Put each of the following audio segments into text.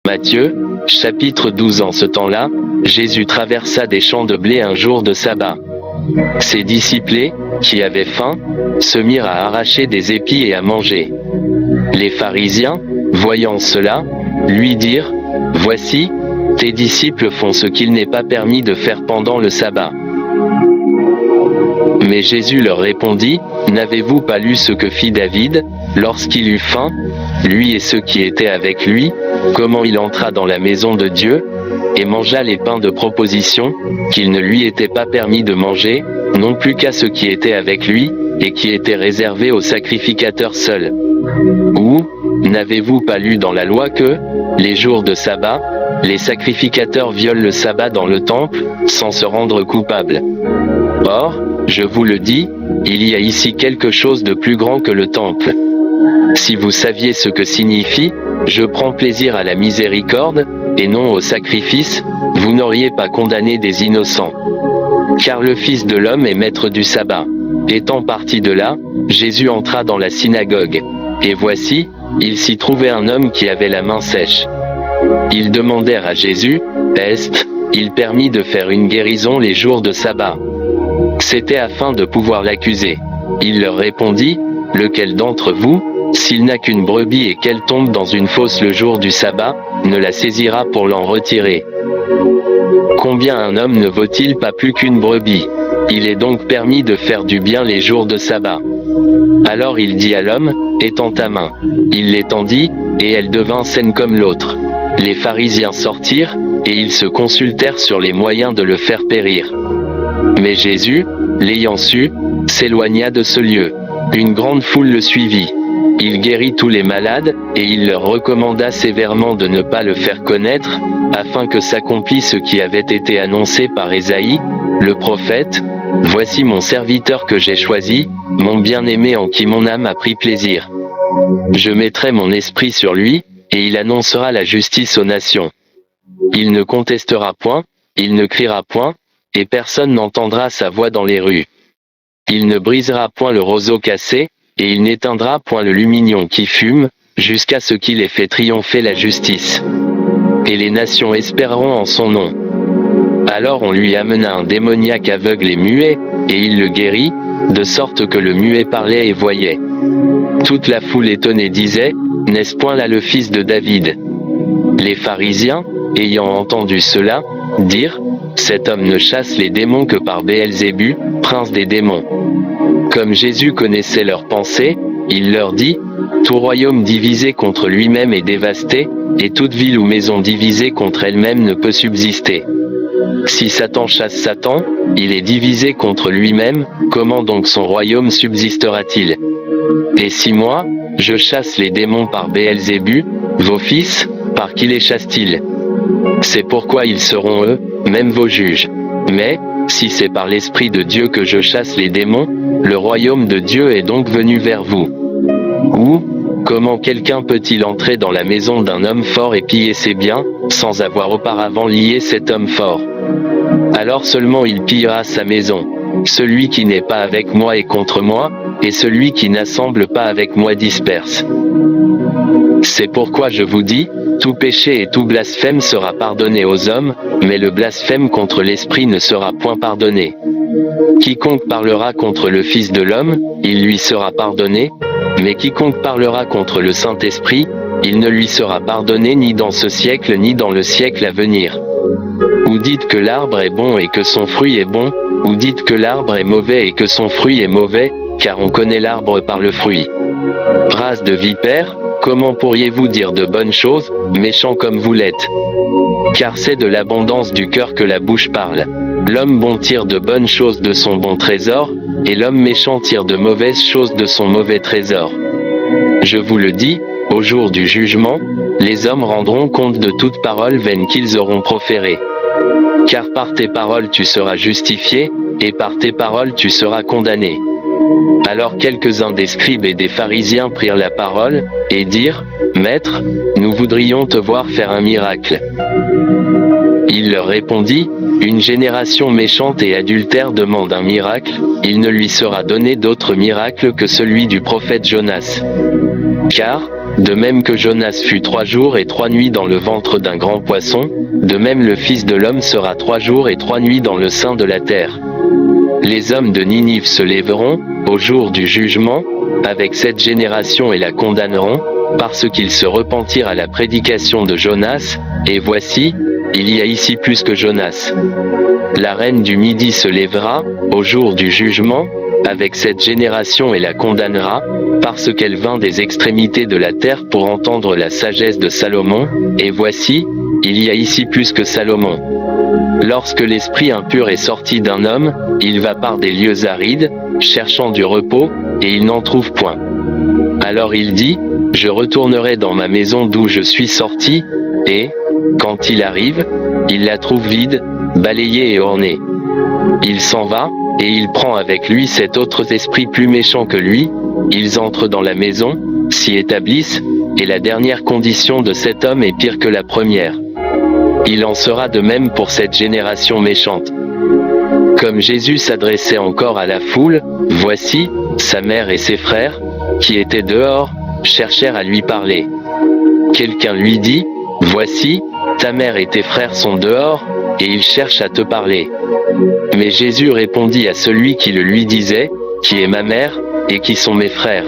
Matthieu, chapitre 12. En ce temps-là, Jésus traversa des champs de blé un jour de sabbat. Ses disciples, qui avaient faim, se mirent à arracher des épis et à manger. Les pharisiens, voyant cela, lui dirent, « Voici, tes disciples font ce qu'il n'est pas permis de faire pendant le sabbat. » Mais Jésus leur répondit, « N'avez-vous pas lu ce que fit David, lorsqu'il eut faim, lui et ceux qui étaient avec lui, comment il entra dans la maison de Dieu, et mangea les pains de proposition, qu'il ne lui était pas permis de manger, non plus qu'à ceux qui étaient avec lui, et qui étaient réservés aux sacrificateurs seuls. Ou, n'avez-vous pas lu dans la loi que, les jours de sabbat, les sacrificateurs violent le sabbat dans le temple, sans se rendre coupables? Or, je vous le dis, il y a ici quelque chose de plus grand que le temple. Si vous saviez ce que signifie, je prends plaisir à la miséricorde, et non au sacrifice, vous n'auriez pas condamné des innocents. Car le Fils de l'homme est maître du sabbat. Étant parti de là, Jésus entra dans la synagogue. Et voici, il s'y trouvait un homme qui avait la main sèche. Ils demandèrent à Jésus, « Est-il permis de faire une guérison les jours de sabbat ?» C'était afin de pouvoir l'accuser. Il leur répondit, « Lequel d'entre vous, s'il n'a qu'une brebis et qu'elle tombe dans une fosse le jour du sabbat, ne la saisira pour l'en retirer? Combien un homme ne vaut-il pas plus qu'une brebis? Il est donc permis de faire du bien les jours de sabbat. » Alors il dit à l'homme, « Étends ta main. » Il l'étendit, et elle devint saine comme l'autre. Les pharisiens sortirent, et ils se consultèrent sur les moyens de le faire périr. Mais Jésus, l'ayant su, s'éloigna de ce lieu. Une grande foule le suivit. Il guérit tous les malades, et il leur recommanda sévèrement de ne pas le faire connaître, afin que s'accomplisse ce qui avait été annoncé par Ésaïe, le prophète, « Voici mon serviteur que j'ai choisi, mon bien-aimé en qui mon âme a pris plaisir. Je mettrai mon esprit sur lui, et il annoncera la justice aux nations. Il ne contestera point, il ne criera point, et personne n'entendra sa voix dans les rues. Il ne brisera point le roseau cassé, et il n'éteindra point le lumignon qui fume, jusqu'à ce qu'il ait fait triompher la justice. Et les nations espéreront en son nom. » Alors on lui amena un démoniaque aveugle et muet, et il le guérit, de sorte que le muet parlait et voyait. Toute la foule étonnée disait, « N'est-ce point là le fils de David ?» Les pharisiens, ayant entendu cela, dirent, « Cet homme ne chasse les démons que par Béelzébu, prince des démons. » Comme Jésus connaissait leurs pensées, il leur dit, « Tout royaume divisé contre lui-même est dévasté, et toute ville ou maison divisée contre elle-même ne peut subsister. Si Satan chasse Satan, il est divisé contre lui-même, comment donc son royaume subsistera-t-il? Et si moi, je chasse les démons par Béelzébu, vos fils, par qui les chassent-ils? C'est pourquoi ils seront eux, même vos juges. Mais, si c'est par l'Esprit de Dieu que je chasse les démons, le royaume de Dieu est donc venu vers vous. Ou, comment quelqu'un peut-il entrer dans la maison d'un homme fort et piller ses biens, sans avoir auparavant lié cet homme fort? Alors seulement il pillera sa maison. Celui qui n'est pas avec moi est contre moi, et celui qui n'assemble pas avec moi disperse. C'est pourquoi je vous dis, tout péché et tout blasphème sera pardonné aux hommes, mais le blasphème contre l'Esprit ne sera point pardonné. Quiconque parlera contre le Fils de l'homme, il lui sera pardonné, mais quiconque parlera contre le Saint-Esprit, il ne lui sera pardonné ni dans ce siècle ni dans le siècle à venir. Ou dites que l'arbre est bon et que son fruit est bon, ou dites que l'arbre est mauvais et que son fruit est mauvais, car on connaît l'arbre par le fruit. Race de vipères, comment pourriez-vous dire de bonnes choses, méchants comme vous l'êtes? Car c'est de l'abondance du cœur que la bouche parle. L'homme bon tire de bonnes choses de son bon trésor, et l'homme méchant tire de mauvaises choses de son mauvais trésor. Je vous le dis, au jour du jugement, les hommes rendront compte de toute parole vaine qu'ils auront proférée. Car par tes paroles tu seras justifié, et par tes paroles tu seras condamné. Alors quelques-uns des scribes et des pharisiens prirent la parole, et dirent, Maître, nous voudrions te voir faire un miracle. Il leur répondit, Une génération méchante et adultère demande un miracle, il ne lui sera donné d'autre miracle que celui du prophète Jonas. Car, de même que Jonas fut 3 jours et 3 nuits dans le ventre d'un grand poisson, de même le Fils de l'homme sera 3 jours et 3 nuits dans le sein de la terre. Les hommes de Ninive se lèveront, au jour du jugement, avec cette génération et la condamneront, parce qu'ils se repentirent à la prédication de Jonas, et voici, il y a ici plus que Jonas. La reine du Midi se lèvera, au jour du jugement, avec cette génération et la condamnera, parce qu'elle vint des extrémités de la terre pour entendre la sagesse de Salomon, et voici, il y a ici plus que Salomon. Lorsque l'esprit impur est sorti d'un homme, il va par des lieux arides, cherchant du repos, et il n'en trouve point. Alors il dit, je retournerai dans ma maison d'où je suis sorti, et, quand il arrive, il la trouve vide, balayée et ornée. Il s'en va, et il prend avec lui 7 autres esprits plus méchants que lui, ils entrent dans la maison, s'y établissent, et la dernière condition de cet homme est pire que la première. Il en sera de même pour cette génération méchante. Comme Jésus s'adressait encore à la foule, voici, sa mère et ses frères, qui étaient dehors, cherchèrent à lui parler. Quelqu'un lui dit, voici, ta mère et tes frères sont dehors, et ils cherchent à te parler. Mais Jésus répondit à celui qui le lui disait, qui est ma mère, et qui sont mes frères.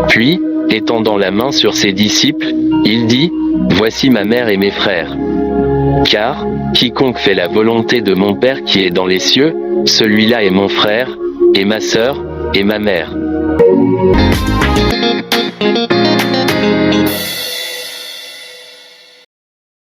Puis, étendant la main sur ses disciples, il dit, voici ma mère et mes frères. Car, quiconque fait la volonté de mon Père qui est dans les cieux, celui-là est mon frère, et ma sœur, et ma mère.